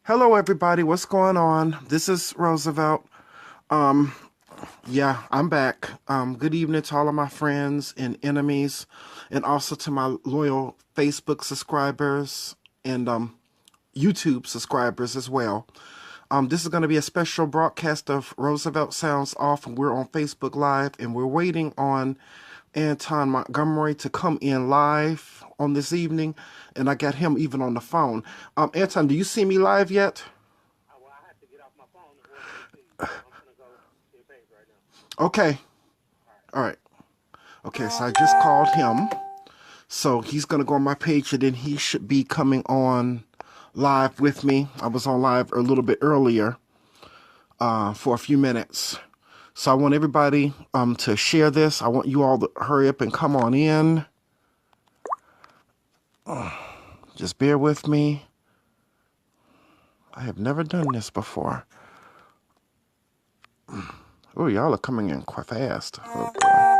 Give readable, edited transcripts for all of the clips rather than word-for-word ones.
Hello, everybody. What's going on? This is Roosevelt. Um, yeah, I'm back. Good evening to all of my friends and enemies, and also to my loyal Facebook subscribers and YouTube subscribers as well. This is going to be a special broadcast of Roosevelt Sounds Off, and we're on Facebook Live, and we're waiting on Anton Montgomery to come in live on this evening, and I got him even on the phone. Anton, do you see me live yet? Well, I have to get off my phone in order to see you, so I'm gonna go to your page right now. Okay. All right. All right. Okay, so I just called him. So he's going to go on my page and then he should be coming on live with me. I was on live a little bit earlier for a few minutes. So I want everybody to share this. I want you all to hurry up and come on in. Just bear with me. I have never done this before. Oh, y'all are coming in quite fast. Oh, boy.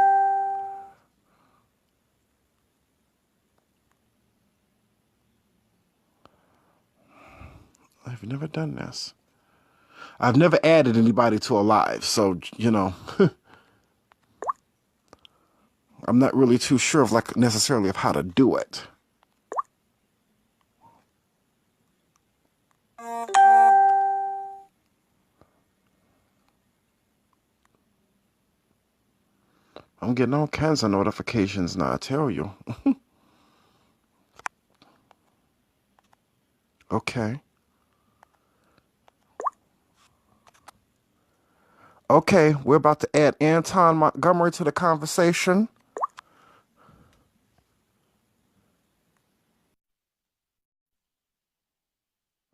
I've never done this. I've never added anybody to a live, so I'm not really too sure of necessarily of how to do it. I'm getting all kinds of notifications now, I tell you. Okay. Okay, we're about to add Anton Montgomery to the conversation.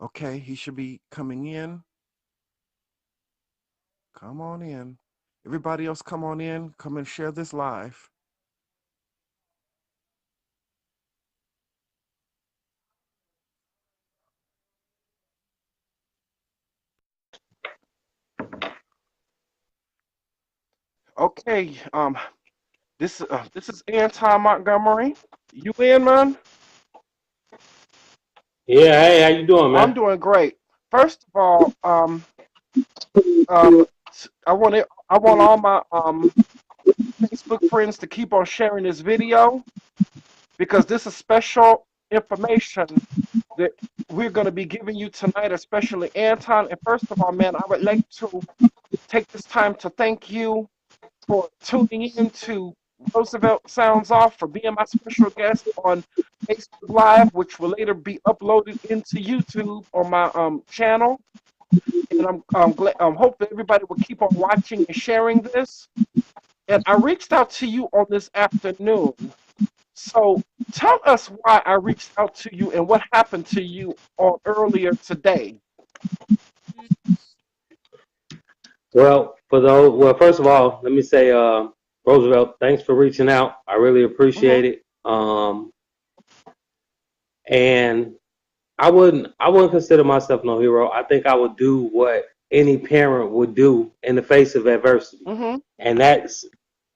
Okay, he should be coming in. Come on in. Everybody else come on in. Come and share this live. Okay, this is Anton Montgomery. You in, man? Yeah, hey, how you doing, I'm man? doing great. First of all, um, I want all my Facebook friends to keep on sharing this video because this is special information that we're going to be giving you tonight, especially Anton. And first of all, man, I would like to take this time to thank you for tuning in to Roosevelt Sounds Off, for being my special guest on Facebook Live, which will later be uploaded into YouTube on my channel. And I'm glad, hope that everybody will keep on watching and sharing this. And I reached out to you on this afternoon. So tell us why I reached out to you and what happened to you on earlier today. Well, first of all, let me say, Roosevelt, thanks for reaching out. I really Hmm. appreciate it. And I wouldn't consider myself no hero. I think I would do what any parent would do in the face of adversity, Hmm. and that's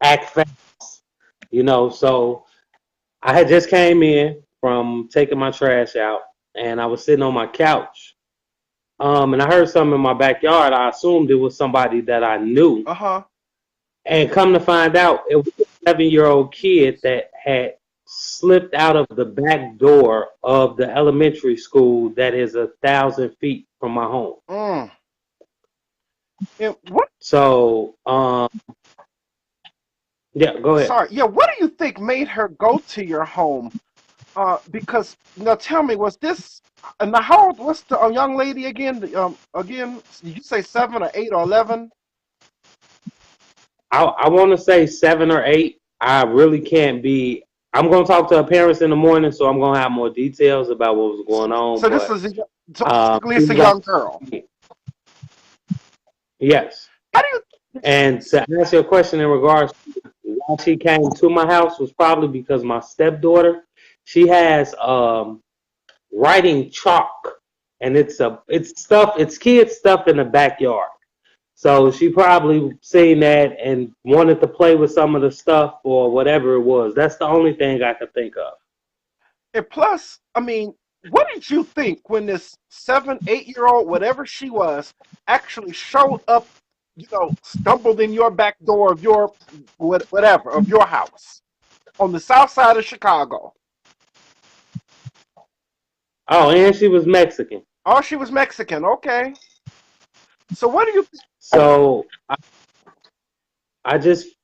act fast. So I had just came in from taking my trash out, and I was sitting on my couch. And I heard something in my backyard. I assumed it was somebody that I knew. Uh-huh. And come to find out, it was a 7-year-old kid that had slipped out of the back door of the elementary school that is 1,000 feet from my home. Mm. And what So, yeah, go ahead. sorry, yeah, what do you think made her go to your home? Because now tell me, was this and now how old was the young lady again? Again, did you say 7 or 8 or 11? I want to say 7 or 8. I really can't be. I'm going to talk to her parents in the morning, so I'm going to have more details about what was So, going on. so this But is so basically she it's a was young girl. on, yes. How do you? And to answer your question in regards to why she came to my house was probably because my stepdaughter, she has writing chalk, and it's kids stuff in the backyard. So she probably seen that and wanted to play with some of the stuff or whatever it was. That's the only thing I could think of. And plus, I mean, what did you think when this 7, 8 year old, whatever she was, actually showed up, stumbled in your back door of your whatever of your house on the south side of Chicago? Oh, and she was Mexican. Oh, she was Mexican. Okay. So what do you think? So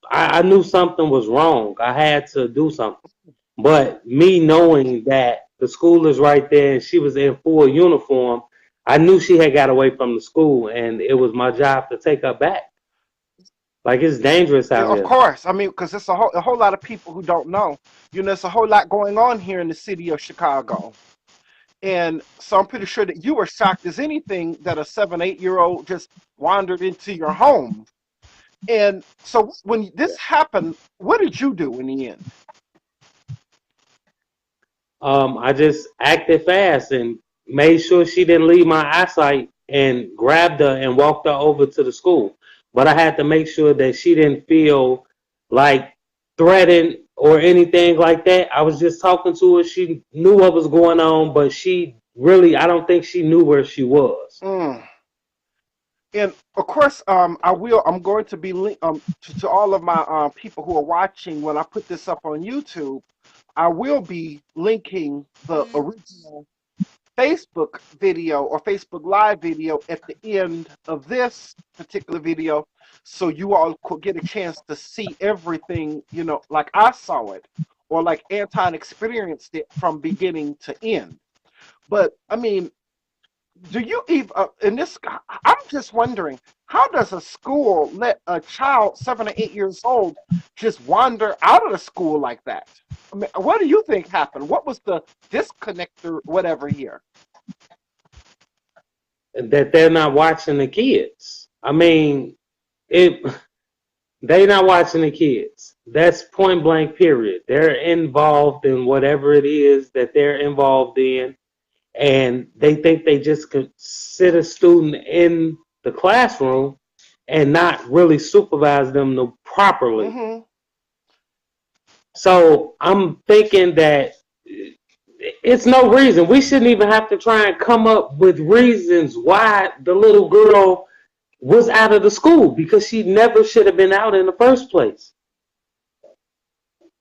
I knew something was wrong. I had to do something. But me knowing that the school is right there and she was in full uniform, I knew she had got away from the school, and it was my job to take her back. Like, it's dangerous Yeah, out of here. course. I mean, because it's a whole lot of people who don't know. There's a whole lot going on here in the city of Chicago. And so I'm pretty sure that you were shocked as anything that a 7, 8 year old just wandered into your home. And so when this happened, what did you do in the end? I just acted fast and made sure she didn't leave my eyesight, and grabbed her and walked her over to the school. But I had to make sure that she didn't feel like threatened or anything like that. I was just talking to her. She knew what was going on, but she really, I don't think she knew where she was. Mm. And of course, I'm going to be to all of my people who are watching when I put this up on YouTube. I will be linking the original Facebook video or Facebook Live video at the end of this particular video, so you all could get a chance to see everything, like I saw it, or like Anton experienced it from beginning to end. But I mean, do you even in this? I'm just wondering, how does a school let a child 7 or 8 years old just wander out of the school like that? I mean, what do you think happened? What was the disconnect or whatever here? That they're not watching the kids. I mean, it they not watching the kids. That's point blank period. They're involved in whatever it is that they're involved in, and they think they just could sit a student in the classroom and not really supervise them properly. Mm-hmm. So I'm thinking that it's no reason. We shouldn't even have to try and come up with reasons why the little girl was out of the school, because she never should have been out in the first place.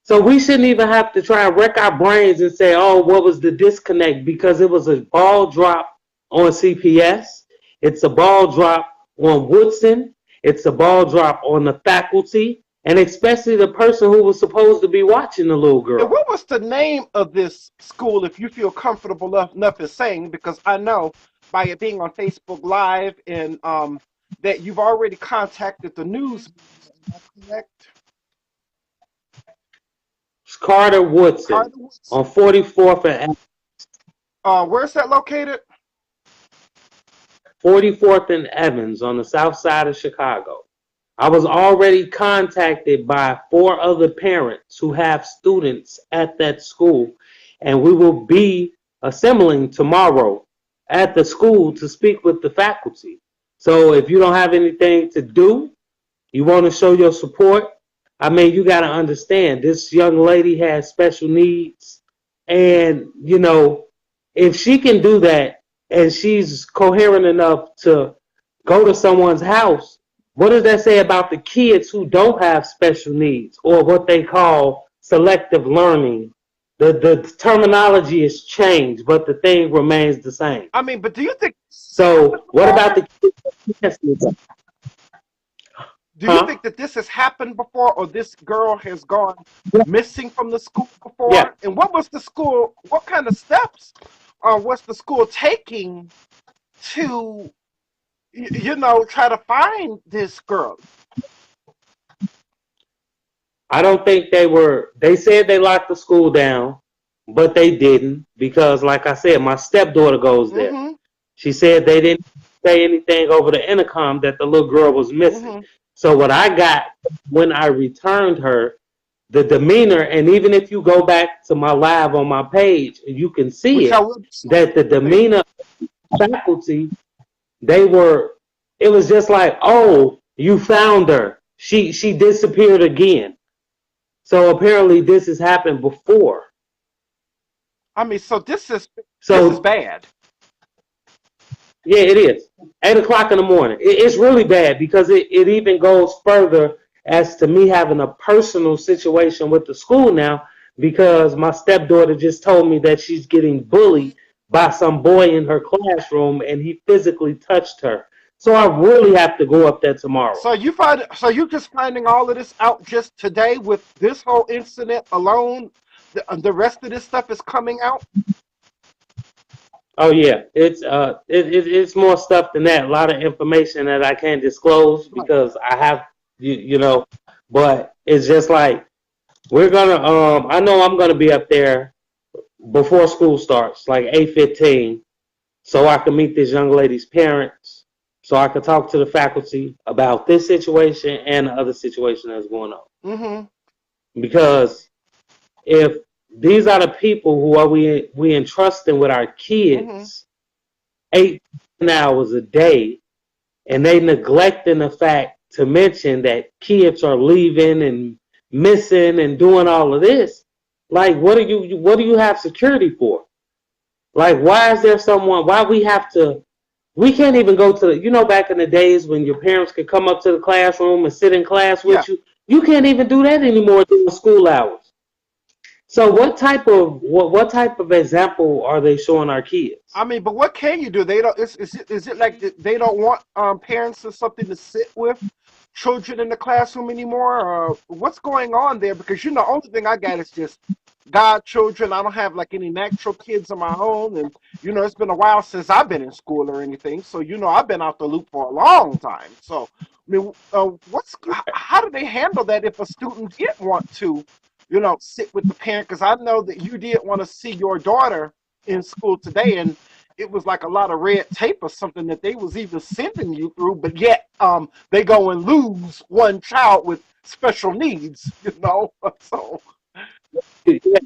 So we shouldn't even have to try and wreck our brains and say, oh, what was the disconnect? Because it was a ball drop on CPS. It's a ball drop on Woodson. It's a ball drop on the faculty, and especially the person who was supposed to be watching the little girl. And what was the name of this school, if you feel comfortable enough in saying, because I know by it being on Facebook Live and that you've already contacted the news. Correct? It's Carter Woodson on 44th and where's that located? 44th and Evans on the south side of Chicago. I was already contacted by 4 other parents who have students at that school, and we will be assembling tomorrow at the school to speak with the faculty. So if you don't have anything to do, you want to show your support, I mean, you got to understand, this young lady has special needs, and, if she can do that and she's coherent enough to go to someone's house, what does that say about the kids who don't have special needs, or what they call selective learning? The terminology has changed, but the thing remains the same. I mean, but do you think... So what about the kids? Do you think that this has happened before, or this girl has gone missing from the school before? Yeah. And what kind of steps was the school taking to, try to find this girl? I don't think they said they locked the school down, but they didn't, because like I said, my stepdaughter goes there. Mm-hmm. She said they didn't say anything over the intercom that the little girl was missing. Mm-hmm. So what I got when I returned her, the demeanor, and even if you go back to my live on my page, you can see that the demeanor of the faculty, it was just like, oh, you found her. She disappeared again. So apparently this has happened before. I mean, so this is... This is So bad. yeah, it is 8 o'clock in the morning. It's really bad because it even goes further as to me having a personal situation with the school now because my stepdaughter just told me that she's getting bullied by some boy in her classroom and he physically touched her. So I really have to go up there tomorrow. So you just finding all of this out just today with this whole incident alone. The rest of this stuff is coming out. Oh yeah, it's more stuff than that. A lot of information that I can't disclose because I have you know, but it's just like we're gonna I know I'm gonna be up there before school starts, like 8:15, so I can meet this young lady's parents, so I can talk to the faculty about this situation and the other situation that's going on. Mm-hmm. Because if these are the people who are we entrusting with our Mm-hmm. kids 8 hours a day, and they neglecting the fact to mention that kids are leaving and missing and doing all of this. Like, what do you have security for? Like, why is there someone? Why we have to? We can't even go to the. Back in the days when your parents could come up to the classroom and sit in class Yeah. with you. You can't even do that anymore during school hours. So what type of example are they showing our kids? I mean, but what can you do? They don't. Is it like they don't want parents or something to sit with children in the classroom anymore? Or what's going on there? Because only thing I got is just godchildren. I don't have like any natural kids of my own, and it's been a while since I've been in school or anything. So I've been out the loop for a long time. So I mean, how do they handle that if a student did want to, sit with the parent? Because I know that you did want to see your daughter in school today, and it was like a lot of red tape or something that they was even sending you through, but yet they go and lose one child with special needs, so Yeah.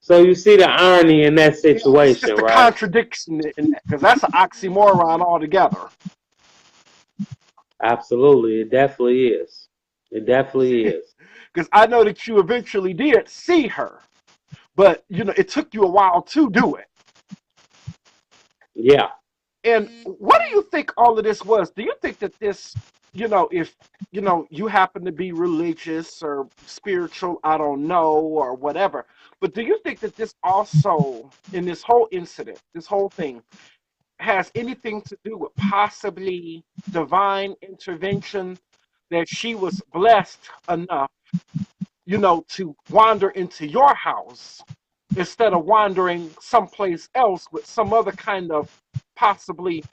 So you see the irony in that it's situation, just a right? contradiction in that, because that's an oxymoron altogether. Absolutely, it definitely is. It definitely is. Because I know that you eventually did see her, but it took you a while to do it. Yeah. And what do you think all of this was? Do you think that this, if you happen to be religious or spiritual, I don't know, or whatever, but do you think that this also, in this whole incident, this whole thing, has anything to do with possibly divine intervention, that she was blessed enough, to wander into your house instead of wandering someplace else with some other kind of possibly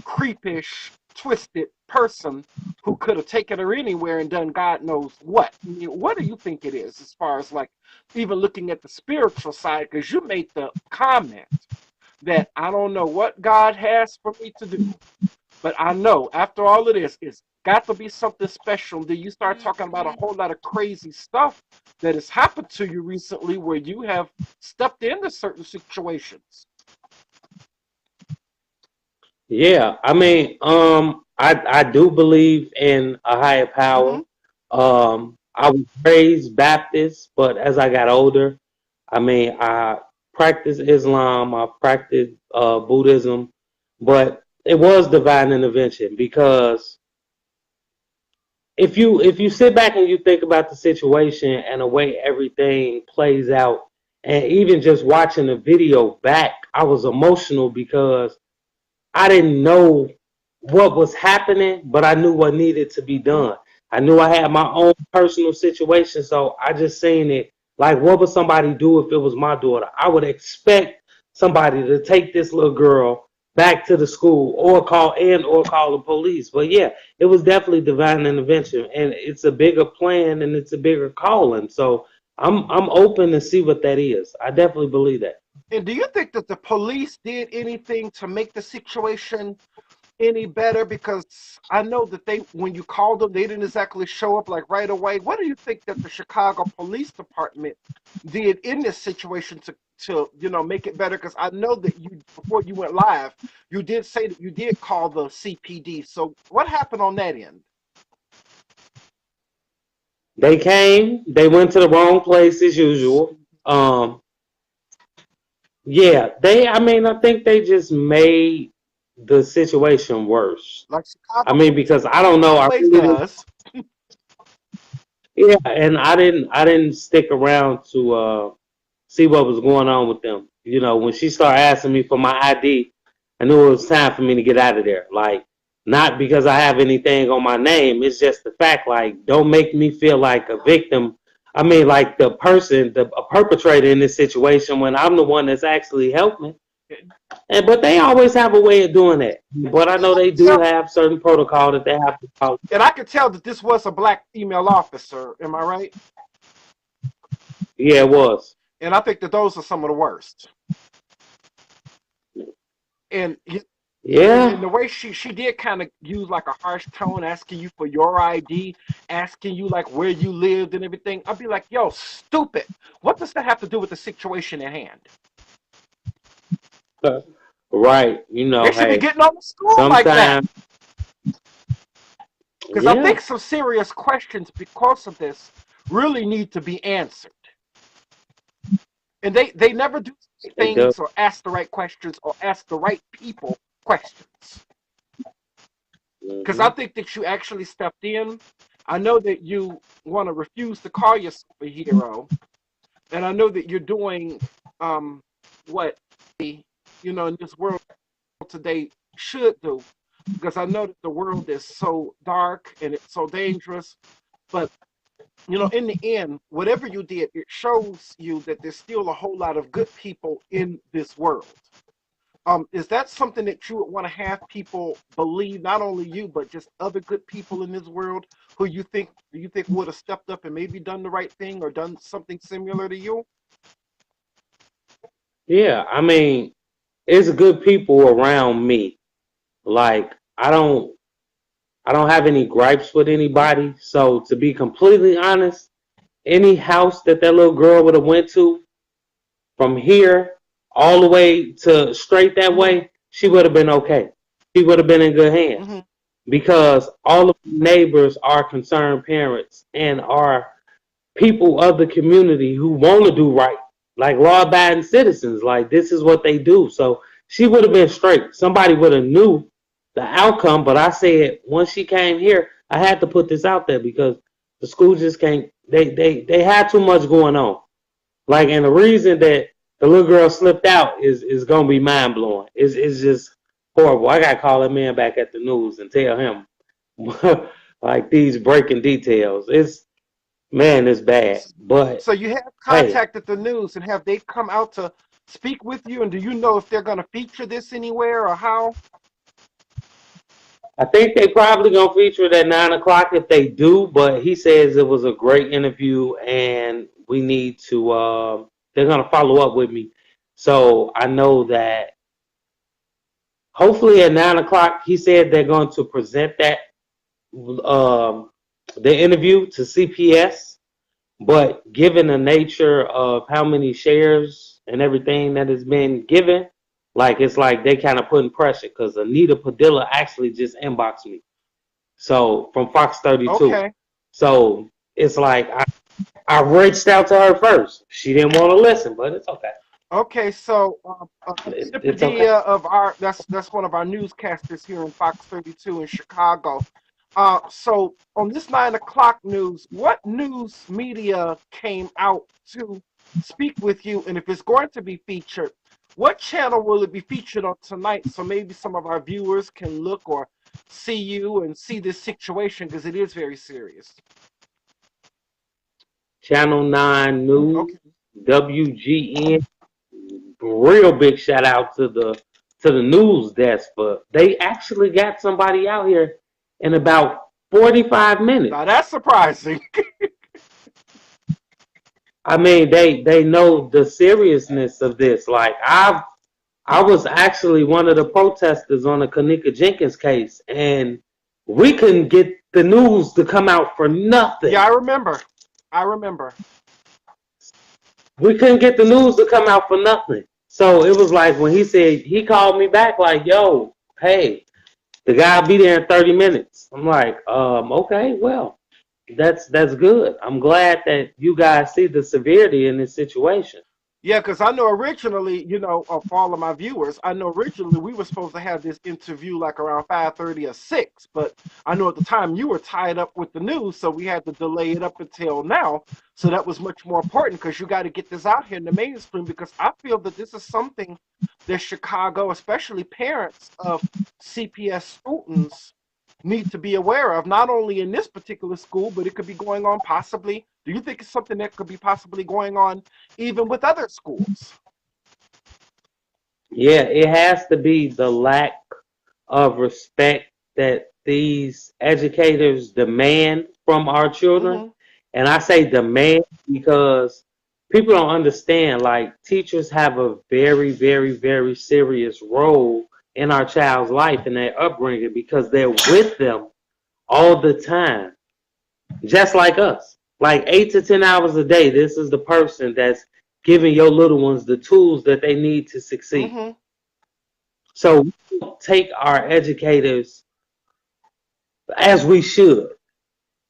creepish, twisted person who could have taken her anywhere and done God knows what? I mean, what do you think it is, as far as like even looking at the spiritual side? Because you made the comment that I don't know what God has for me to do, but I know after all of this, it's got to be something special. Then you start talking about a whole lot of crazy stuff that has happened to you recently where you have stepped into certain situations. Yeah. I mean, I do believe in a higher power. Mm-hmm. I was raised Baptist, but as I got older, I mean, I practiced Islam, I practiced Buddhism, but it was divine intervention because if you sit back and you think about the situation and the way everything plays out, and even just watching the video back, I was emotional because I didn't know what was happening, but I knew what needed to be done. I knew I had my own personal situation, so I just seen it like, what would somebody do if it was my daughter? I would expect somebody to take this little girl back to the school or call the police. But yeah, it was definitely divine intervention, and it's a bigger plan and it's a bigger calling. So I'm open to see what that is. I definitely believe that. And do you think that the police did anything to make the situation any better? Because I know that when you called them, they didn't exactly show up like right away. What do you think that the Chicago Police Department did in this situation to make it better? Because I know that you, before you went live, you did say that you did call the CPD. So what happened on that end? They came, they went to the wrong place as usual. Yeah, I mean, I think they just made the situation worse. Like I Chicago mean, because I don't know, I always really didn't, does. yeah, and I didn't stick around to see what was going on with them. You know, when she started asking me for my ID, I knew it was time for me to get out of there. Like, not because I have anything on my name. It's just the fact, like, don't make me feel like a victim. I mean, like the person, a perpetrator in this situation when I'm the one that's actually helping. And but they always have a way of doing that. But I know they do Yeah, have certain protocol that they have to follow. and I could tell that this was a black female officer. Am I right? Yeah, it was. And I think that those are some of the worst. And Yeah. and the way she did kind of use like a harsh tone, asking you for your ID, asking you like where you lived and everything. I'd be like, yo, stupid. What does that have to do with the situation at hand? Right. You They know, should be hey, getting on the school like that. sometimes, Because I yeah, think some serious questions because of this really need to be answered. And they never do they do. things or ask the right questions or ask the right people questions. Because I Hmm. think that you actually stepped in. I know that you want to refuse to call yourself a hero, and I know that you're doing what in this world today should do. Because I know that the world is so dark and it's so dangerous. But in the end, whatever you did, it shows you that there's still a whole lot of good people in this world. Is that something that you would want to have people believe, not only you, but just other good people in this world who you think would have stepped up and maybe done the right thing or done something similar to you? Yeah, I mean, it's good people around me. Like, I don't have any gripes with anybody. So to be completely honest, any house that little girl would have went to from here all the way to straight that Mm-hmm. way, she would have been okay. She would have been in good hands Mm-hmm. because all of the neighbors are concerned parents and are people of the community who want to do right, like law-abiding citizens. Like this is what they do. So she would have been straight. Somebody would have knew the outcome. But I said once she came here, I had to put this out there because the school just can't. They had too much going on. Like, and the reason that the little girl slipped out is gonna be mind blowing. It's just horrible. I gotta call that man back at the news and tell him like these breaking details. It's bad. But So you have hey, contacted the news, and have they come out to speak with you? And do you know if they're going to feature this anywhere or how? I think they probably gonna feature it at 9 o'clock if they do. But he says it was a great interview, and we need to. They're gonna follow up with me, so I know that hopefully at 9 o'clock. He said they're going to present that um, the interview to CPS. But given the nature of how many shares and everything that has been given, like it's like they kind of putting pressure because Anita Padilla actually just inboxed me. So from Fox 32. Okay. So it's like I reached out to her first. She didn't want to listen, but it's okay. Okay, so Anita It's okay. Padilla that's one of our newscasters here in Fox 32 in Chicago. So on this 9 o'clock news, what news media came out to speak with you, and if it's going to be featured, what channel will it be featured on tonight? So maybe some of our viewers can look or see you and see this situation because it is very serious. Channel 9 News, Okay. WGN. Real big shout out to the news desk, but they actually got somebody out here in about 45 Now minutes. that's surprising. I mean, they know the seriousness of this. Like I was actually one of the protesters on the Kanika Jenkins case, and we couldn't get the news to come out for Yeah, I nothing. remember. I remember. We couldn't get the news to come out for nothing. So it was like when he said he called me back, like, "Yo, hey, the guy will be there in 30 minutes." I'm like, okay, well, that's good. I'm glad that you guys see the severity in this situation. Yeah, because I know originally, for all of my viewers, I know originally we were supposed to have this interview like around 5:30 or 6, but I know at the time you were tied up with the news, so we had to delay it up until now. So that was much more important because you got to get this out here in the mainstream because I feel that this is something that Chicago, especially parents of CPS students, need to be aware of, not only in this particular school, but it could be going on possibly. Do you think it's something that could be possibly going on even with other schools? Yeah, it has to be the lack of respect that these educators demand from our children. Mm-hmm. And I say demand because people don't understand, like, teachers have a very, very, very serious role in our child's life and their upbringing because they're with them all the time, just like us. Like 8 to 10 hours a day, this is the person that's giving your little ones the tools that they need to succeed. Mm-hmm. So we don't take our educators as we should.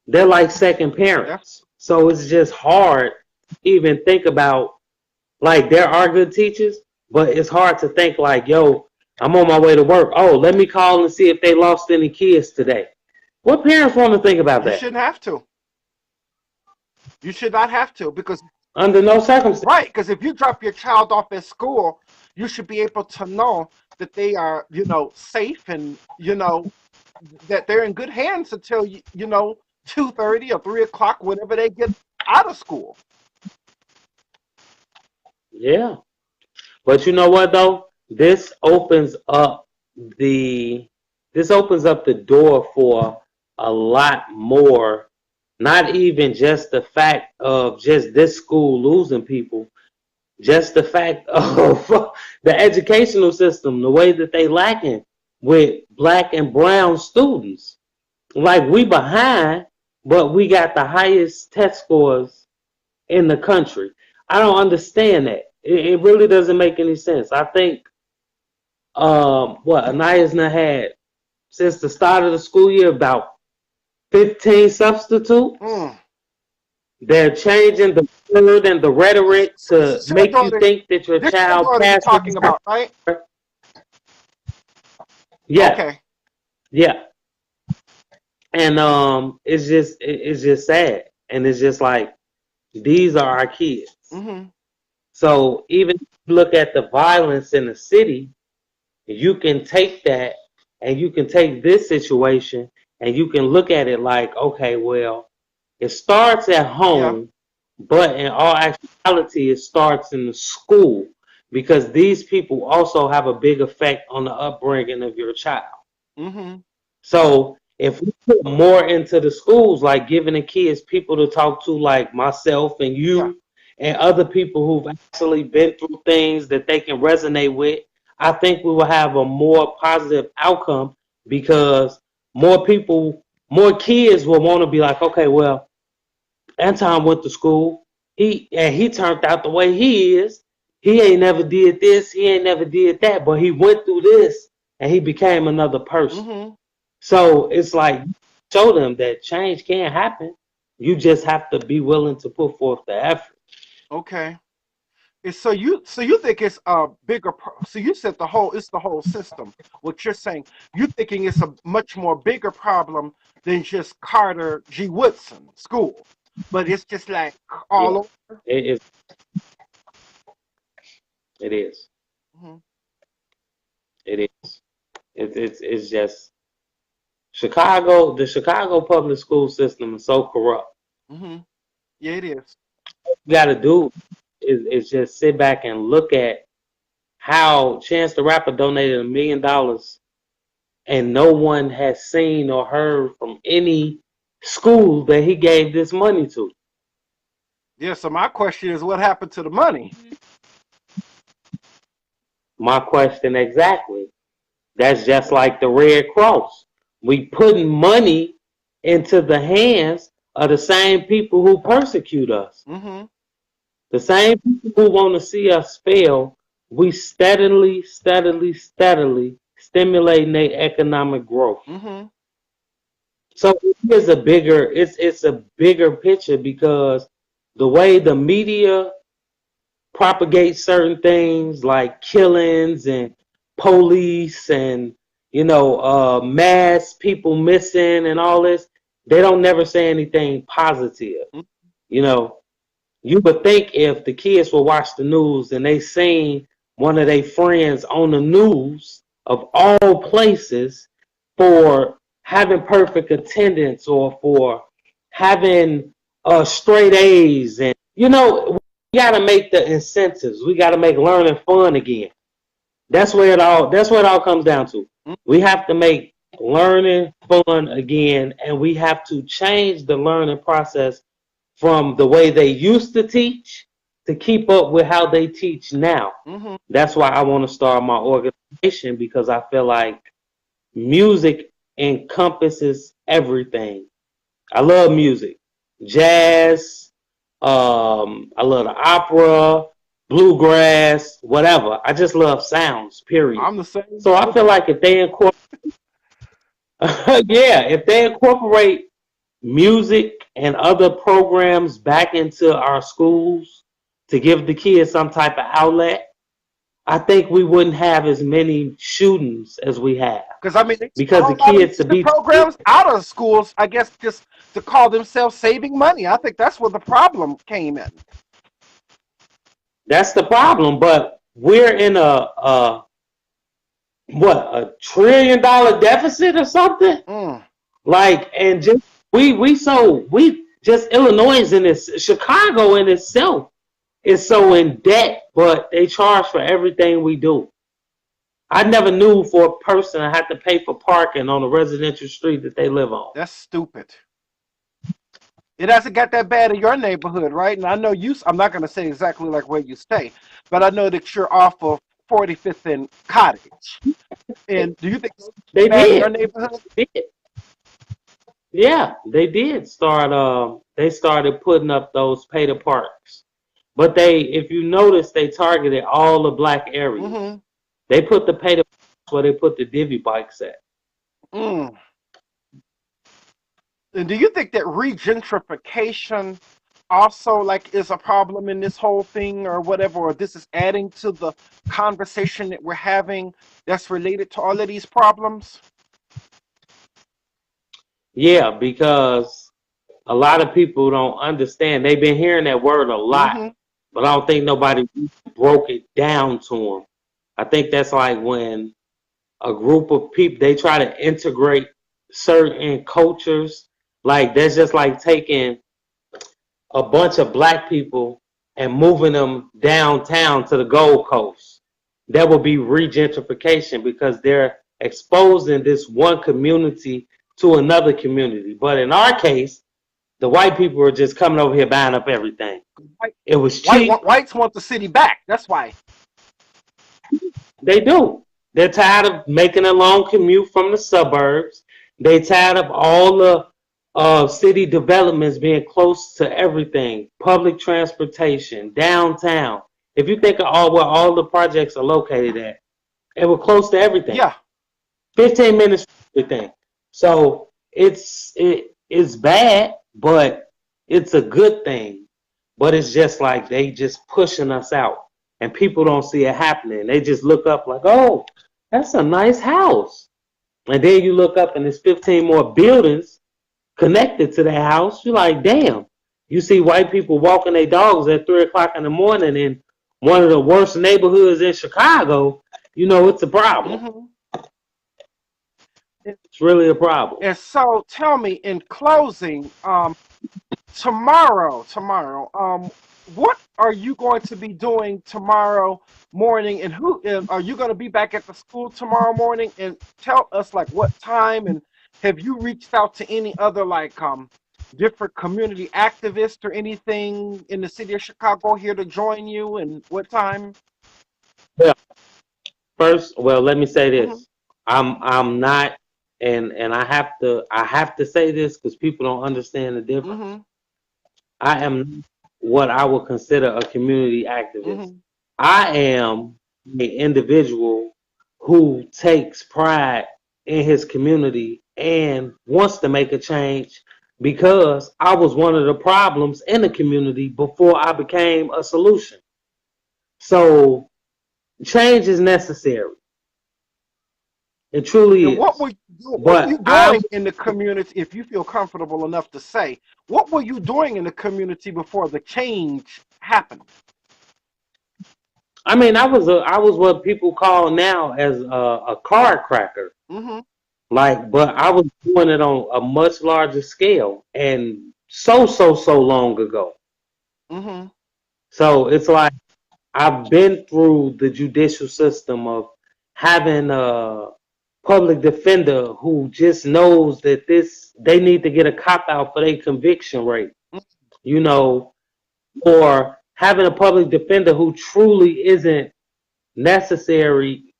They're like second Yeah. parents. So it's just hard to even think about, like, there are good teachers, but it's hard to think like, yo, I'm on my way to work. Oh, let me call and see if they lost any kids today. What parents want to think about You that? shouldn't have to. You should not have to because Under no circumstances. right, because if you drop your child off at school, you should be able to know that they are, safe and that they're in good hands until 2:30 or 3 o'clock, whenever they get out of school. Yeah. But you know what though? The this opens up the door for a lot more, not even just the fact of just this school losing people, just the fact of the educational system, the way that they lacking with black and brown students. Like, we behind, but we got the highest test scores in the country. I don't understand that. It really doesn't make any sense. I think Anaya's now had since the start of the school year about 15 substitutes. Mm. They're changing the word and the rhetoric to So make you daughter, think that your this child daughter you're passed. talking about, right? Yeah, Okay. yeah. And it's just sad, and it's just like, these are our kids. Mm-hmm. So even if you look at the violence in the city, you can take that and you can take this situation and you can look at it like, okay, well, it starts at home, but in all actuality, it starts in the school because these people also have a big effect on the upbringing of your child. Mm-hmm. So if we put more into the schools, like giving the kids people to talk to, like myself and you and other people who've actually been through things that they can resonate with, I think we will have a more positive outcome because more kids will want to be like, okay, well, Anton went to school. He turned out the way he is. He ain't never did this. He ain't never did that. But he went through this and he became another person. Mm-hmm. So it's like, show them that change can happen. You just have to be willing to put forth the effort. Okay. So you think it's a bigger so you said it's the whole system. What you're saying, you thinking it's a much more bigger problem than just Carter G. Woodson School, but it's just like all over. It is. It is. Mm-hmm. It is. It's just Chicago. The Chicago public school system is so corrupt. Mm-hmm. Yeah, it is. What you got to do is just sit back and look at how Chance the Rapper donated $1 million and no one has seen or heard from any school that he gave this money to. Yeah, so my question is, what happened to the money? My question exactly. That's just like the Red Cross. We putting money into the hands of the same people who persecute us. Mm-hmm. The same people who want to see us fail, we steadily stimulating their economic growth. Mm-hmm. So it's a bigger picture because the way the media propagate certain things like killings and police and mass people missing and all this. They don't never say anything positive. You know, you would think if the kids would watch the news and they seen one of their friends on the news of all places for having perfect attendance or for having straight A's, and we got to make the incentives. We got to make learning fun again. That's where it all comes down to. We have to make learning fun again, and we have to change the learning process from the way they used to teach to keep up with how they teach now. That's why I want to start my organization, because I feel like music encompasses everything. I love music, jazz, I love the opera, bluegrass, whatever. I just love sounds, period. I'm the same. So I feel like if they incorporate, if they incorporate music and other programs back into our schools to give the kids some type of outlet, I think we wouldn't have as many shootings as we have. Because the kids the programs out of schools, I guess, just to call themselves saving money. I think that's where the problem came in. That's the problem, but we're in a $1 trillion deficit or something? Like, and just Illinois in this, Chicago in itself is so in debt, but they charge for everything we do. I never knew for a person I had to pay for parking on a residential street that they live on. That's stupid. It hasn't got that bad in your neighborhood, right? And I know I'm not going to say exactly like where you stay, but I know that you're off of 45th and Cottage. And do you think they bad did in your neighborhood? They did. Yeah, they did start. They started putting up those pay to parks, but if you notice, they targeted all the black areas. They put the pay to parks where they put the divvy bikes at. And do you think that regentrification also is a problem in this whole thing or whatever, or this is adding to the conversation that we're having that's related to all of these problems? Yeah, because a lot of people don't understand. They've been hearing that word a lot, but I don't think nobody broke it down to them. I think that's like when a group of people, they try to integrate certain cultures. Like, that's just like taking a bunch of black people and moving them downtown to the Gold Coast. That would be regentrification, because they're exposing this one community to another community. But in our case, the white people are just coming over here buying up everything. It was cheap. Whites want the city back. That's why. They do. They're tired of making a long commute from the suburbs. They tired of all the city developments being close to everything. Public transportation, downtown. If you think of where all the projects are located at, it was close to everything. Yeah. 15 minutes from everything. So it's bad, but it's a good thing. But it's just like they just pushing us out, and people don't see it happening. They just look up like, oh, that's a nice house. And then you look up and there's 15 more buildings connected to that house. You're like, damn. You see white people walking their dogs at 3 o'clock in the morning in one of the worst neighborhoods in Chicago. It's a problem. It's really a problem. And so tell me, in closing, tomorrow, what are you going to be doing tomorrow morning, and who are you going to be back at the school tomorrow morning? And tell us what time, and have you reached out to any other different community activists or anything in the city of Chicago here to join you, and what time? Yeah. First, let me say this. I'm not, and I have to say this because people don't understand the difference. I am what I would consider a community activist. I am an individual who takes pride in his community and wants to make a change, because I was one of the problems in the community before I became a solution. So change is necessary. It truly And is. what were you doing in the community, if you feel comfortable enough to say, what were you doing in the community before the change happened? I mean, I was what people call now as a card cracker. Mm-hmm. Like, but I was doing it on a much larger scale and so long ago. Mm-hmm. So it's like I've been through the judicial system of having a public defender who just knows that they need to get a cop out for their conviction rate, you know, or having a public defender who truly isn't necessarily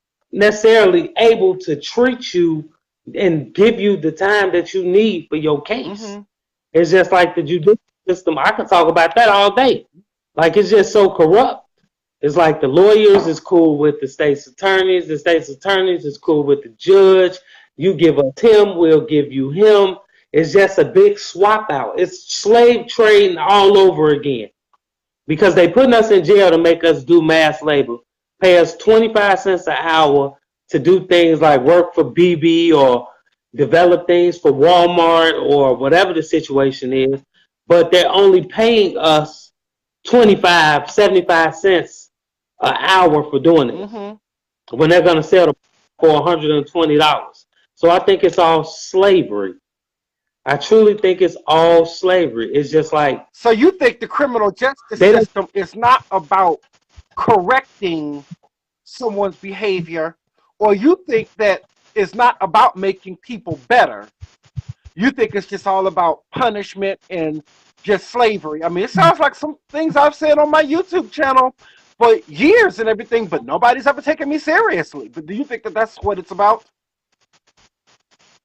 able to treat you and give you the time that you need for your case. Mm-hmm. It's just like the judicial system. I can talk about that all day. Like, it's just so corrupt. It's like the lawyers is cool with the state's attorneys. The state's attorneys is cool with the judge. You give us him, we'll give you him. It's just a big swap out. It's slave trading all over again. Because they putting us in jail to make us do mass labor. Pay us 25 cents an hour to do things like work for BB or develop things for Walmart or whatever the situation is. But they're only paying us 25, 75 cents an hour for doing it. Mm-hmm. When they're going to sell it for $120. So I think it's all slavery. I truly think it's all slavery. It's just like... So you think the criminal justice system is not about correcting someone's behavior, or you think that it's not about making people better? You think it's just all about punishment and just slavery? I mean, it sounds like some things I've said on my YouTube channel for years and everything, but nobody's ever taken me seriously. But do you think that that's what it's about?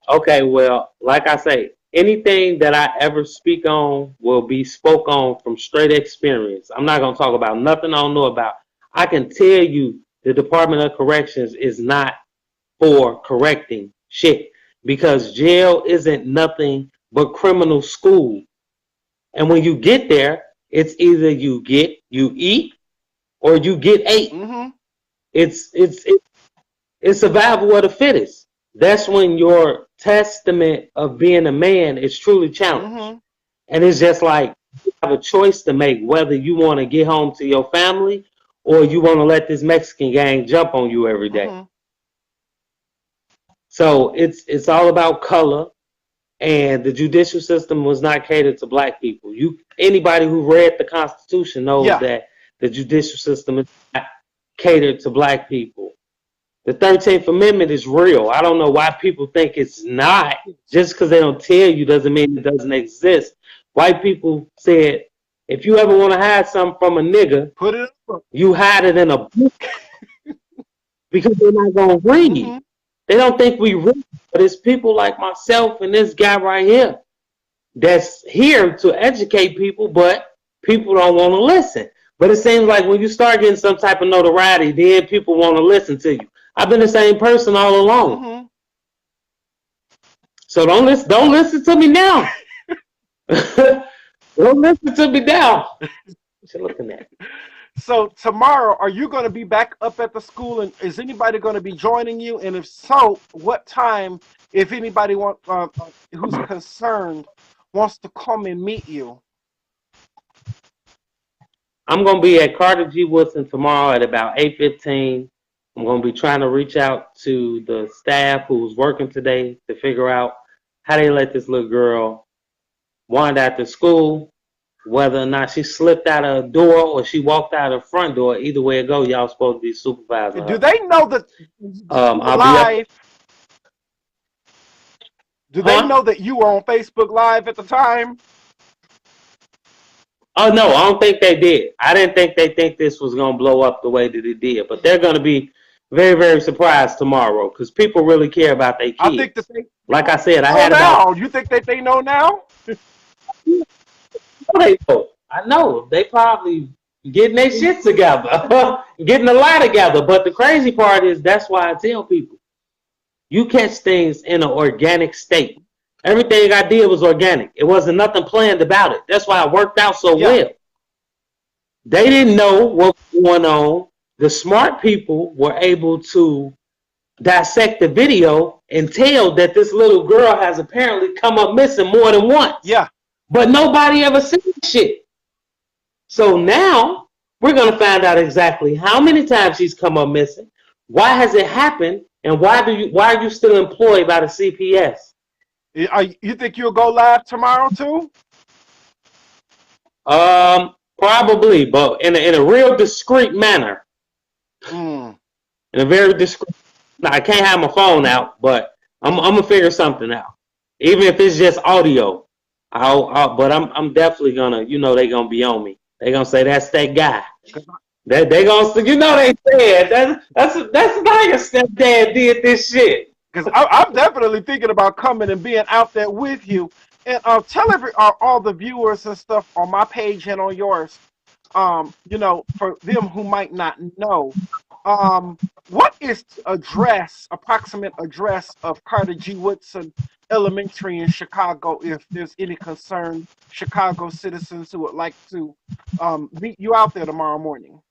Okay, well, like I say, anything that I ever speak on will be spoke on from straight experience. I'm not going to talk about nothing I don't know about. I can tell you the Department of Corrections is not for correcting shit, because jail isn't nothing but criminal school. And when you get there, it's either you eat, or you get ate. Mm-hmm. It's survival of the fittest. That's when your testament of being a man is truly challenged. Mm-hmm. And it's just like you have a choice to make, whether you want to get home to your family or you want to let this Mexican gang jump on you every day. Mm-hmm. So it's all about color, and the judicial system was not catered to black people. Anybody who read the Constitution knows that the judicial system is not catered to black people. The 13th Amendment is real. I don't know why people think it's not. Just because they don't tell you doesn't mean it doesn't exist. White people said, if you ever want to hide something from a nigga, put it up. You hide it in a book. Because they're not going to read. Mm-hmm. They don't think we read. But it's people like myself and this guy right here that's here to educate people, but people don't want to listen. But it seems like when you start getting some type of notoriety, then people want to listen to you. I've been the same person all along. Mm-hmm. So don't listen to me now. Don't listen to me now. What you looking at? So tomorrow, are you going to be back up at the school, and is anybody going to be joining you? And if so, what time, if anybody who's concerned wants to come and meet you? I'm going to be at Carter G. Woodson tomorrow at about 8:15. I'm going to be trying to reach out to the staff who's working today to figure out how they let this little girl wander out to school, whether or not she slipped out of a door or she walked out of the front door. Either way it goes, y'all supposed to be supervising her. Do they know that live? Do they know that you were on Facebook Live at the time? Oh, no, I don't think they did. I didn't think they think this was going to blow up the way that it did. But they're going to be very, very surprised tomorrow because people really care about their kids. I think like I said, You think that they know now? They know. I know. They probably getting their shit together, getting a lot together. But the crazy part is that's why I tell people, you catch things in an organic state. Everything I did was organic. It wasn't nothing planned about it. That's why it worked out so well. They didn't know what was going on. The smart people were able to dissect the video and tell that this little girl has apparently come up missing more than once. Yeah. But nobody ever seen shit. So now we're going to find out exactly how many times she's come up missing, why has it happened, and why are you still employed by the CPS? You think you'll go live tomorrow too? Probably, but in a real discreet manner. Mm. In a very discreet. Now, I can't have my phone out, but I'm gonna figure something out. Even if it's just audio, but I'm definitely gonna, they gonna be on me. They gonna say that's that guy. They gonna, they said that's like a stepdad did this shit. Because I'm definitely thinking about coming and being out there with you. And tell all the viewers and stuff on my page and on yours, for them who might not know, what is approximate address of Carter G. Woodson Elementary in Chicago, if there's any concerned Chicago citizens who would like to meet you out there tomorrow morning?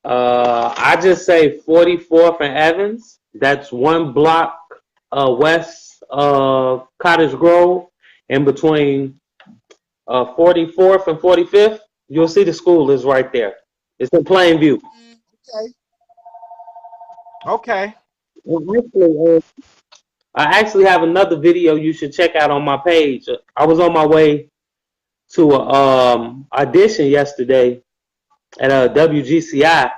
I just say 44th and Evans. That's one block west of Cottage Grove, in between 44th and 45th. You'll see the school is right there. It's in plain view. Okay. Well, I actually have another video you should check out on my page. I was on my way to an audition yesterday at a WGCI,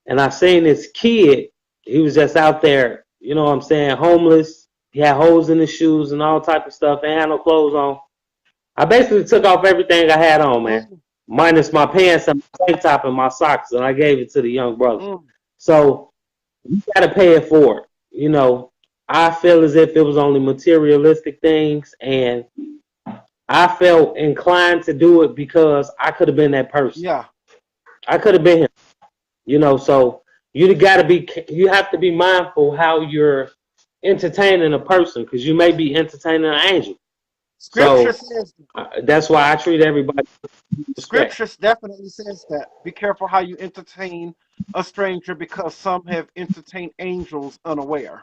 and I seen this kid. He was just out there, homeless. He had holes in his shoes and all type of stuff, and had no clothes on. I basically took off everything I had on, man, minus my pants and my tank top and my socks, and I gave it to the young brother. So you gotta pay it forward. I feel as if it was only materialistic things, and I felt inclined to do it because I could have been that person. Yeah. I could have been him. So you have to be mindful how you're entertaining a person, because you may be entertaining an angel. Scripture says that's why I treat everybody with respect. Scripture definitely says that. Be careful how you entertain a stranger, because some have entertained angels unaware.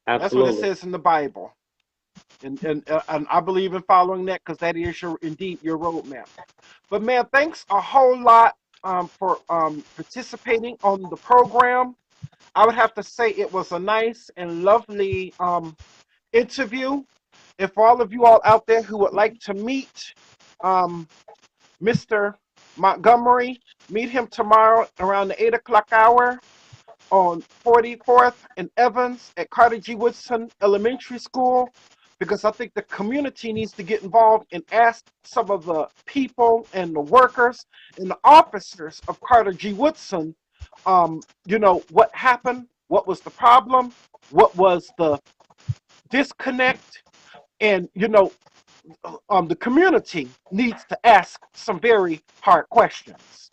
Absolutely. That's what it says in the Bible. And I believe in following that, because that is indeed your roadmap. But man, thanks a whole lot for participating on the program. I would have to say it was a nice and lovely interview. And for all of you all out there who would like to meet Mr. Montgomery, meet him tomorrow around the 8 o'clock hour on 44th and Evans at Carter G. Woodson Elementary School, because I think the community needs to get involved and ask some of the people and the workers and the officers of Carter G. Woodson, what happened, what was the problem, what was the disconnect, and the community needs to ask some very hard questions.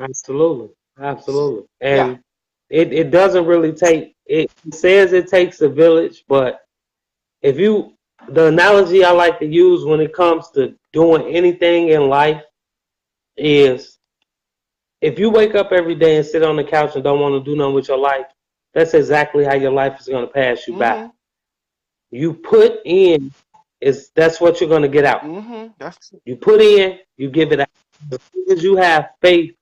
Absolutely. And it doesn't really take, it says it takes a village, but the analogy I like to use when it comes to doing anything in life is, if you wake up every day and sit on the couch and don't want to do nothing with your life, that's exactly how your life is going to pass you by. You put in, that's what you're going to get out. That's true. You put in, you give it out. As long as you have faith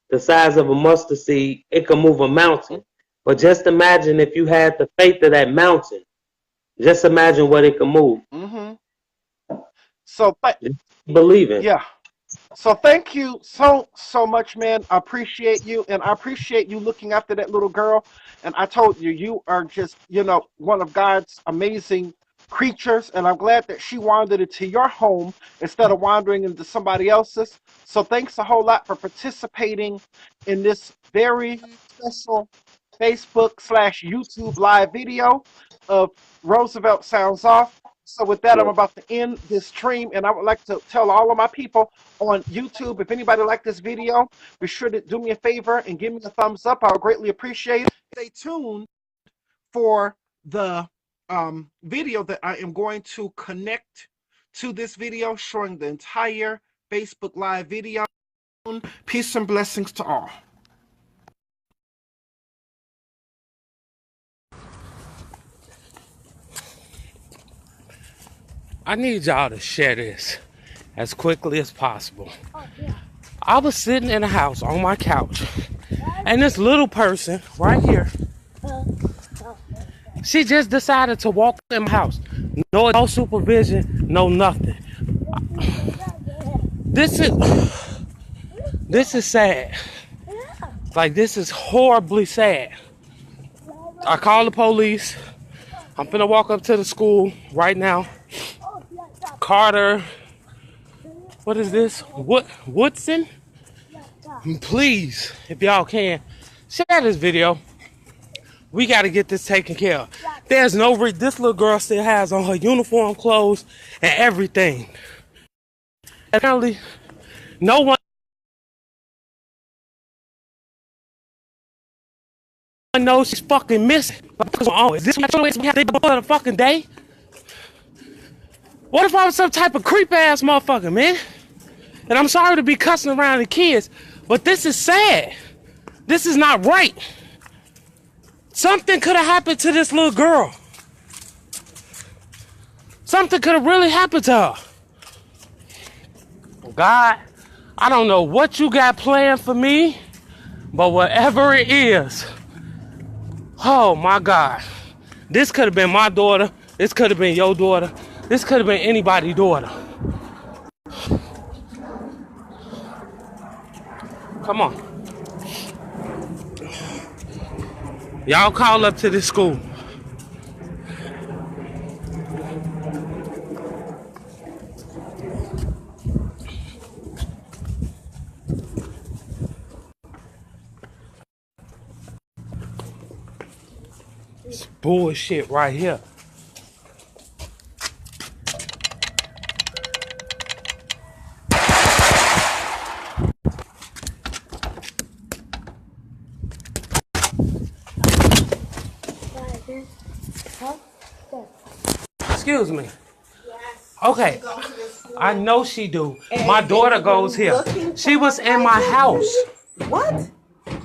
the size of a mustard seed, it can move a mountain. But just imagine if you had the faith of that mountain. Just imagine what it can move. So believe it. Yeah. So thank you so much, man. I appreciate you, and I appreciate you looking after that little girl. And I told you, you are just, one of God's amazing creatures, and I'm glad that she wandered into your home instead of wandering into somebody else's. So thanks a whole lot for participating in this very special Facebook/YouTube live video of Roosevelt Sounds Off. So with that, I'm about to end this stream, and I would like to tell all of my people on YouTube, if anybody liked this video, be sure to do me a favor and give me a thumbs up. I would greatly appreciate it. Stay tuned for the video that I am going to connect to this video showing the entire Facebook Live video. Peace and blessings to all. I need y'all to share this as quickly as possible. I was sitting in the house on my couch, and this little person right here, she just decided to walk in my house. No supervision, no nothing. This is sad. Like, this is horribly sad. I called the police. I'm finna walk up to the school right now. Carter, what is this? Woodson? Please, if y'all can, share this video. We got to get this taken care of. There's no this little girl still has on her uniform clothes and everything. Apparently, no one knows she's fucking missing. Is this what we have to do for the fucking day? What if I was some type of creep ass motherfucker, man? And I'm sorry to be cussing around the kids, but this is sad. This is not right. Something could have happened to this little girl. Something could have really happened to her. God, I don't know what you got planned for me, but whatever it is, oh my God. This could have been my daughter. This could have been your daughter. This could have been anybody's daughter. Come on. Y'all call up to this school. It's bullshit right here. Excuse me. Yes. Okay. I know she do. And my daughter goes here. She was in my house. What?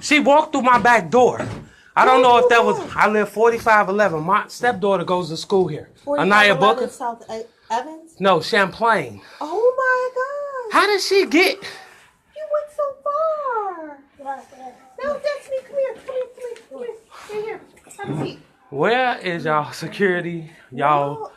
She walked through my back door. I don't know if that was. I live 4511. My stepdaughter goes to school here. Anaya Booker. South Evans? No, Champlain. Oh my God. How did she get? You went so far. No, Destiny, come here. Come here. Have a seat. Where is y'all security? Y'all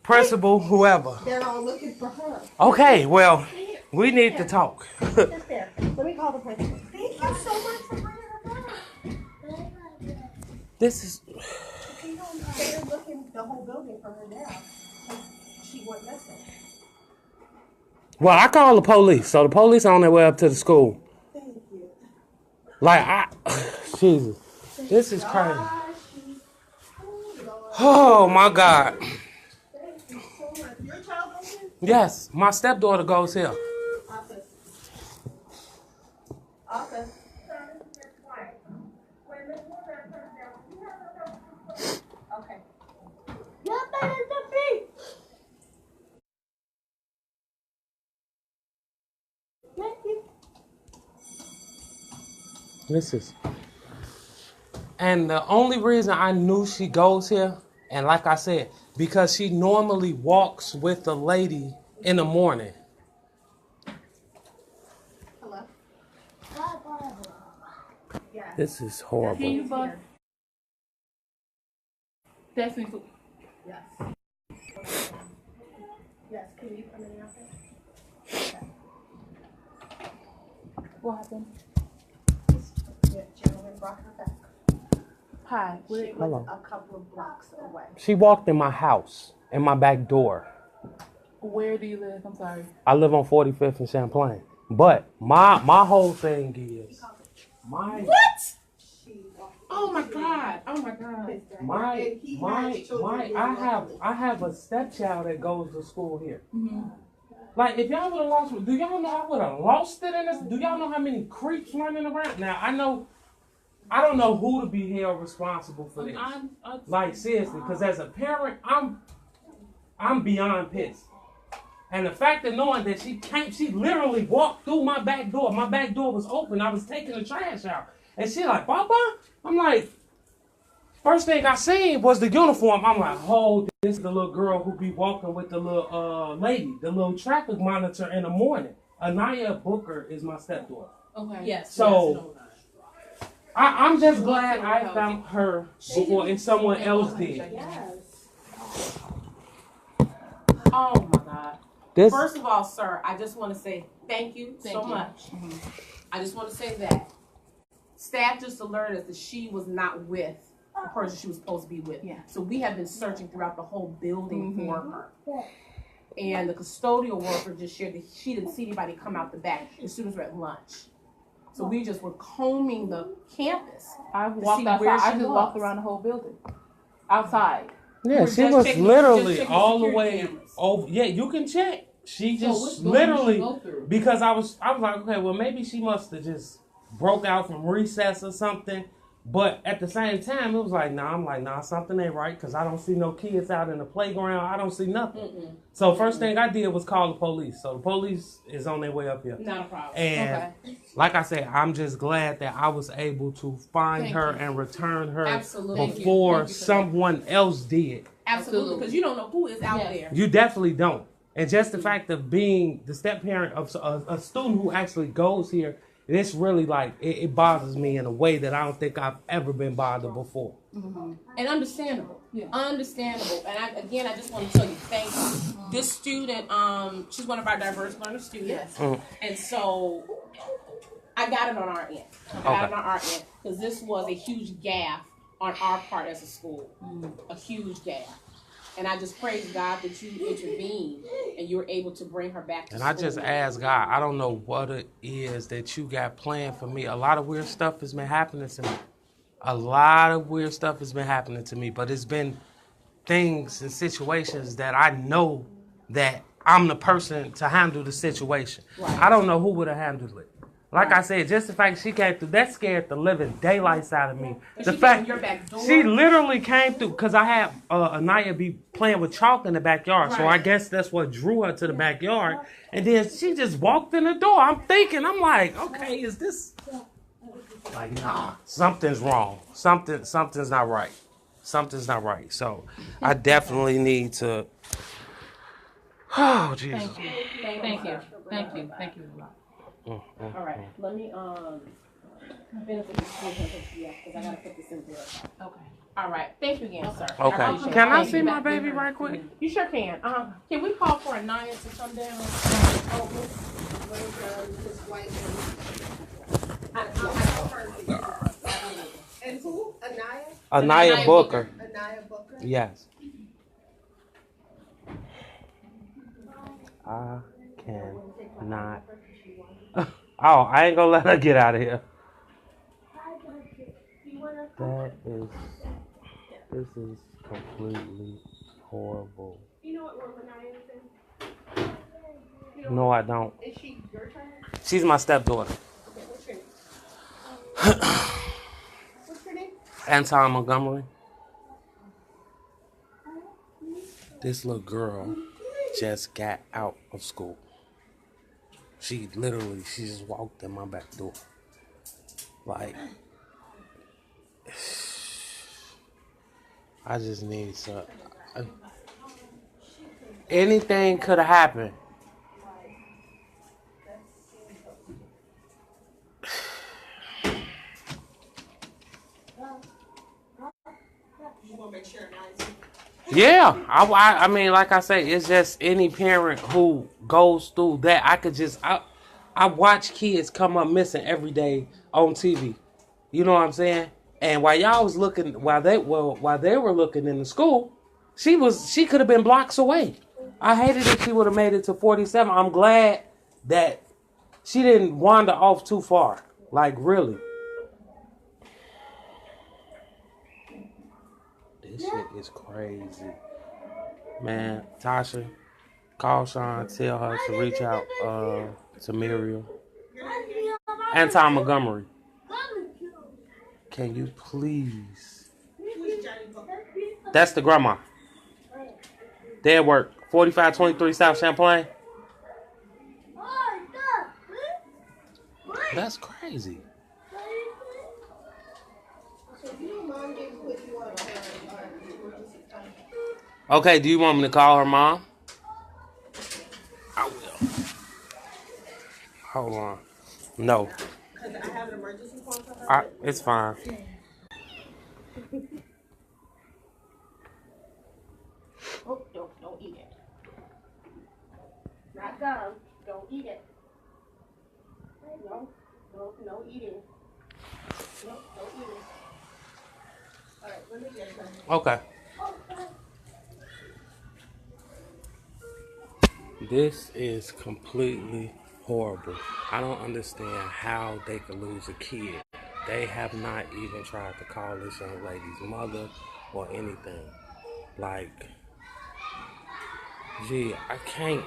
principal, whoever. They're all looking for her. Okay, well, we need to talk. Sit there. Let me call the principal. Thank you so much for bringing her back. This is. They're looking the whole building for her now. She went missing. Well, I called the police, so the police on their way up to the school. Thank you. Like, Jesus, this is crazy. Oh my God. Thank you so much. Your child goes in? Yes, my stepdaughter goes here. Office. Office. Okay. This is. And the only reason I knew she goes here, and like I said, because she normally walks with the lady in the morning. Hello? Yes. This is horrible. Yes. Yes. Yes, can you come in the office? What happened? The gentleman brought her back. Hi. She was Hello. a couple of blocks away. She walked in my house, in my back door. Where do you live? I'm sorry. I live on 45th and Champlain. But my whole thing is What? Oh my God. Oh my God. I have a stepchild that goes to school here. Mm-hmm. Like, if y'all would have lost, do y'all know I would have lost it in this? Do y'all know how many creeps running around? Now, I know I don't know who to be held responsible for this. Like seriously, because as a parent, I'm beyond pissed. And the fact of knowing that she literally walked through my back door. My back door was open. I was taking the trash out. And she like, Papa? I'm like, first thing I seen was the uniform. I'm like, oh, this is the little girl who be walking with the little lady, the little traffic monitor in the morning. Anaya Booker is my stepdaughter. Okay. Yes. So I'm just glad I found her before and someone else did. Yes. Oh my God. This, First of all, sir, I just want to say thank you so much. I just want to say that staff just alerted us that she was not with the person she was supposed to be with. Yeah. So we have been searching throughout the whole building for her. And the custodial worker just shared that she didn't see anybody come out the back. The students were at lunch. So we just were combing the campus. I see walked outside. where I she just was. walked around the whole building. Outside. yeah, We're she just was checking- literally just checking all the security way cameras. over. Yeah, you can check. She So just which door did she literally go through? because I was like, okay, well maybe she must have just broke out from recess or something. But at the same time, it was like, nah, something ain't right because I don't see no kids out in the playground. I don't see nothing. So first thing I did was call the police. So the police is on their way up here. Not a problem. And like I said, I'm just glad that I was able to find her and return her Absolutely. before someone else did. Absolutely. Because you don't know who is out Yes. there. You definitely don't. And just the fact of being the step parent of a student who actually goes here, it's really like, it bothers me in a way that I don't think I've ever been bothered before. And understandable. Yeah. Understandable. And I just want to tell you, thank you. This student, she's one of our diverse learner students. Yes. And so I got it on our end. Because this was a huge gaffe on our part as a school. A huge gaffe. And I just praise God that you intervened and you were able to bring her back to And school. I just ask God, I don't know what it is that you got planned for me. A lot of weird stuff has been happening to me. But it's been things and situations that I know that I'm the person to handle the situation. Right. I don't know who would have handled it. Like I said, just the fact she came through, that scared the living daylights out of me. But The she fact came in your back door? she literally came through, because I had Anaya be playing with chalk in the backyard. So I Right. guess that's what drew her to the backyard. And then she just walked in the door. I'm like, okay, is this... Like, nah, something's wrong. Something's not right. Something's not right. So I definitely need to... Oh, Jesus. Thank you. Thank you a lot. All right. Let me benefit this school because I gotta put this in there. Okay. All right. Thank you again, sir. Okay. appreciate Can it. I Thank see you. my baby right quick? You sure can. Can we call for Anaya to come down? And who? Anaya? Anaya Booker. Anaya Booker? Yes. I cannot. Oh, I ain't gonna let her get out of here. This is completely horrible. You know what room Anaya is in? No, I don't. Is she your child? She's my stepdaughter. Okay, what's your name? What's your name? Anton Montgomery. This little girl just got out of school. She just walked in my back door. Like, I just need some. Anything could have happened. You want to make sure Anaya's Yeah, I mean, like I say, it's just any parent who goes through that. I watch kids come up missing every day on TV. You know what I'm saying? And while they were looking in the school, she could have been blocks away. I hated if she would have made it to 47. I'm glad that she didn't wander off too far. Like, really. This shit is crazy. Man, Tasha, call Sean, tell her to reach out to Miriam. Anton Montgomery. Can you please? That's the grandma. They at work. 4523 South Champlain. That's crazy. Okay, do you want me to call her mom? I will. Hold on. No. I have an emergency phone for her. It's fine. Oh, don't eat it. Not gum. Don't eat it. No eating. No eating. All right, let me get it. Okay. This is completely horrible. I don't understand how they could lose a kid. They have not even tried to call this young lady's mother or anything. Like, gee, I can't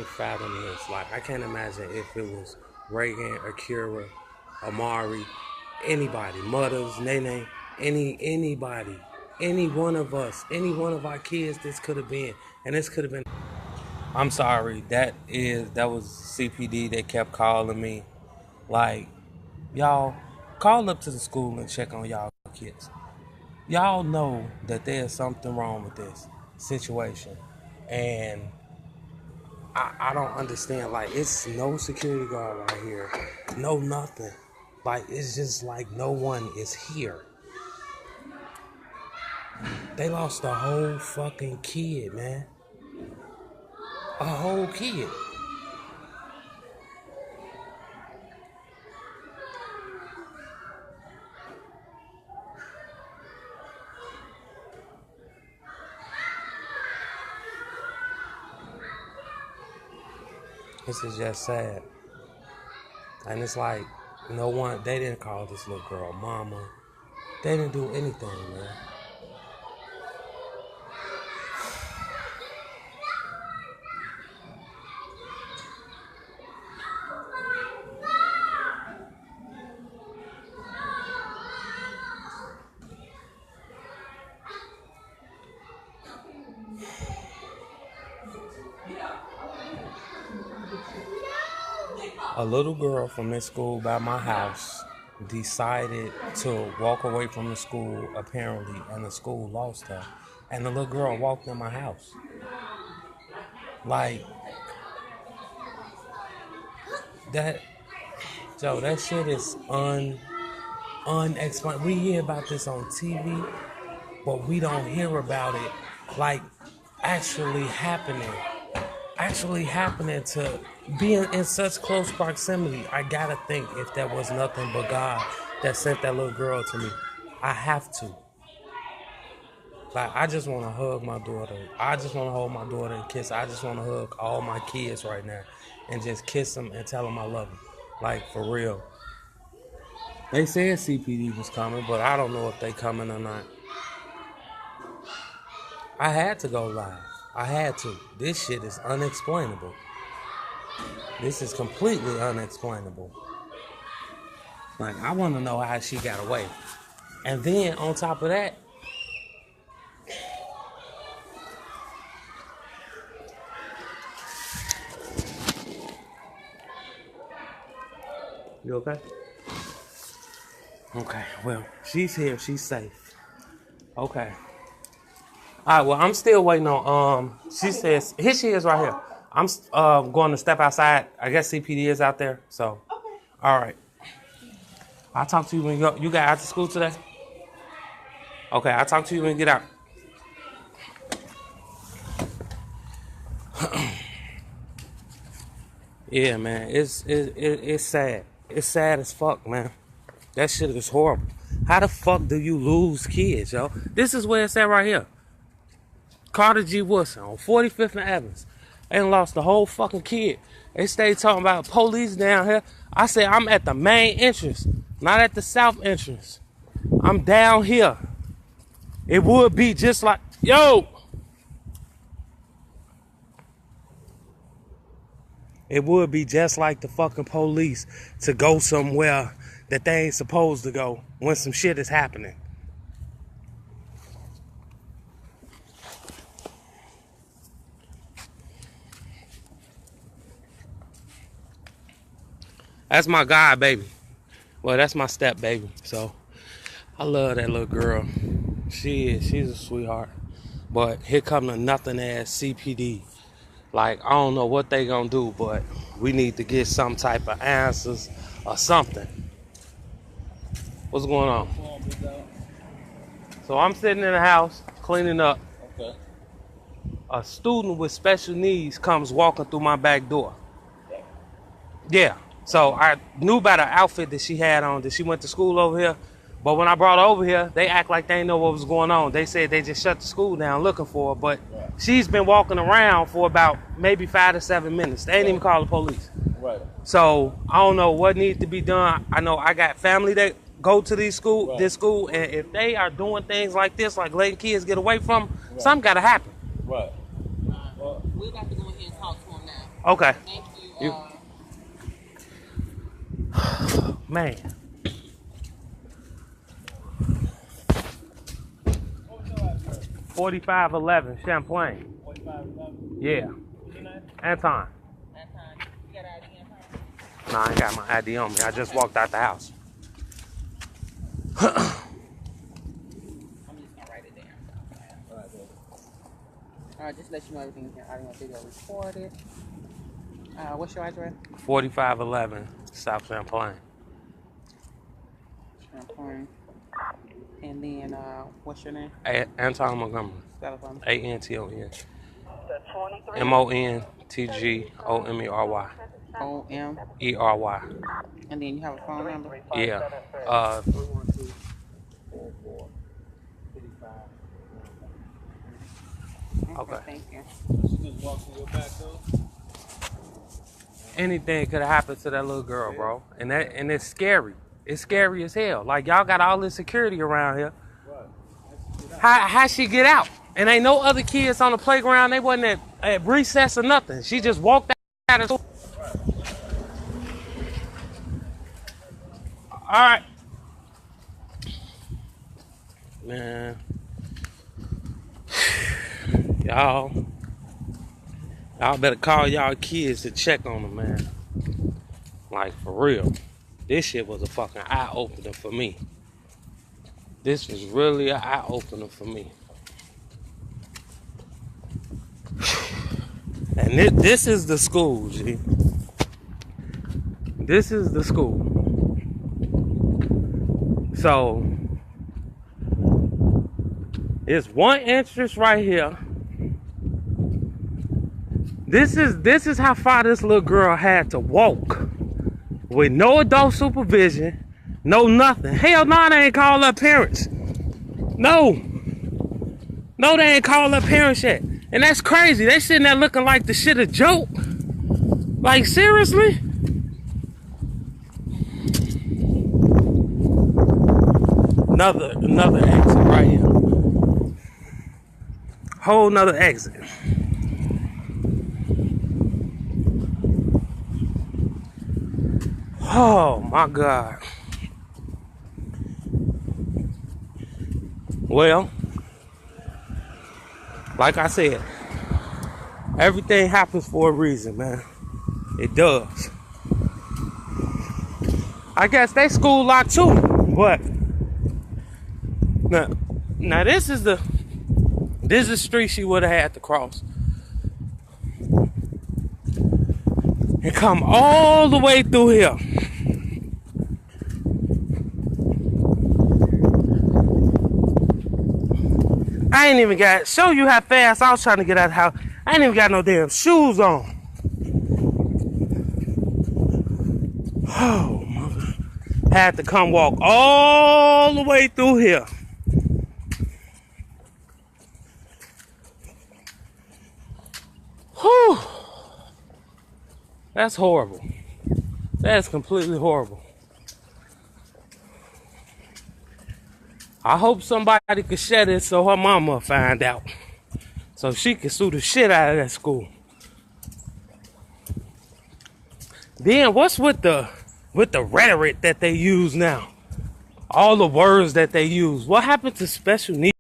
fathom this. Like, I can't imagine if it was Reagan, Akira, Amari, anybody, Mothers, Nene, anybody, any one of us, any one of our kids, this could have been. And this could have been. I'm sorry. That was CPD. They kept calling me. Like, y'all, call up to the school and check on y'all kids. Y'all know that there's something wrong with this situation. And I don't understand. Like, it's no security guard right here. No nothing. Like, it's just like no one is here. They lost a whole fucking kid, man. A whole kid. This is just sad. And it's like, no one, they didn't call this little girl mama. They didn't do anything, man. A little girl from this school by my house decided to walk away from the school, apparently, and the school lost her. And the little girl walked in my house. Like, that, Joe, that shit is unexplained. We hear about this on TV, but we don't hear about it, like, actually happening to being in such close proximity. I gotta think if that was nothing but God that sent that little girl to me. I have to. Like, I just want to hug my daughter. I just want to hold my daughter and kiss her. I just want to hug all my kids right now and just kiss them and tell them I love them. Like, for real. They said CPD was coming, but I don't know if they coming or not. I had to go live. I had to. This shit is unexplainable. This is completely unexplainable. Like, I want to know how she got away. And then, on top of that, you okay? Okay, well, she's here. She's safe. Okay. All right, well, I'm still waiting on, she says, here she is right here. I'm going to step outside. I guess CPD is out there, so. Okay. All right. I'll talk to you when you got out to school today? Okay, I'll talk to you when you get out. Yeah, man, it's sad. It's sad as fuck, man. That shit is horrible. How the fuck do you lose kids, yo? This is where it's at right here. Carter G. Wilson on 45th and Evans. They done lost the whole fucking kid. They stay talking about police down here. I said I'm at the main entrance, not at the south entrance. I'm down here. It would be just like, yo! It would be just like the fucking police to go somewhere that they ain't supposed to go when some shit is happening. That's my guy, baby. Well, that's my step baby. So I love that little girl. She's a sweetheart. But here come the nothing ass CPD. Like, I don't know what they gonna do, but we need to get some type of answers or something. What's going on? So I'm sitting in the house cleaning up. Okay. A student with special needs comes walking through my back door. Yeah. So I knew about her outfit that she had on, that she went to school over here. But when I brought her over here, they act like they didn't know what was going on. They said they just shut the school down looking for her. But she's been walking around for about maybe 5 to 7 minutes. They ain't even call the police. Right. So I don't know what needs to be done. I know I got family that go to this school, and if they are doing things like this, like letting kids get away from them, something got to happen. Right. We'll have to go ahead and talk to him now. Okay. Thank you. Man. $45.11 Champlain. Yeah. Anton. You got ID, Anton? Nah, I ain't got my ID on me. I just walked out the house. I'm just gonna write it down. Alright, just let you know everything is audio and video recorded. What's your address? 4511 South Champlain. Champlain. And then, what's your name? Anton Montgomery. Spell it for me. Anton. MONTGOMERY. OM. And then you have a phone number? Yeah. 312-444-55. Okay. Thank you. Anything could have happened to that little girl, bro. And it's scary. It's scary as hell. Like, y'all got all this security around here. How she get out? And ain't no other kids on the playground. They wasn't at recess or nothing. She just walked out of school. All right. Man. Y'all better call y'all kids to check on them, man. Like, for real. This shit was a fucking eye-opener for me. This was really an eye-opener for me. And this is the school, G. This is the school. So, it's one entrance right here. This is how far this little girl had to walk. With no adult supervision, no nothing. Hell no, they ain't called her parents. No, they ain't called her parents yet. And that's crazy. They sitting there looking like the shit a joke. Like, seriously? Another exit right here. Whole nother exit. Oh my God. Well, like I said, everything happens for a reason, man. It does. I guess they school locked too, but now this is the street she would have had to cross. And come all the way through here. I ain't even got, show you how fast I was trying to get out of the house. I ain't even got no damn shoes on. Oh, mother. Had to come walk all the way through here. Whew. That's horrible. That's completely horrible. I hope somebody could share this so her mama find out. So she can sue the shit out of that school. Then what's with the rhetoric that they use now? All the words that they use. What happened to special needs?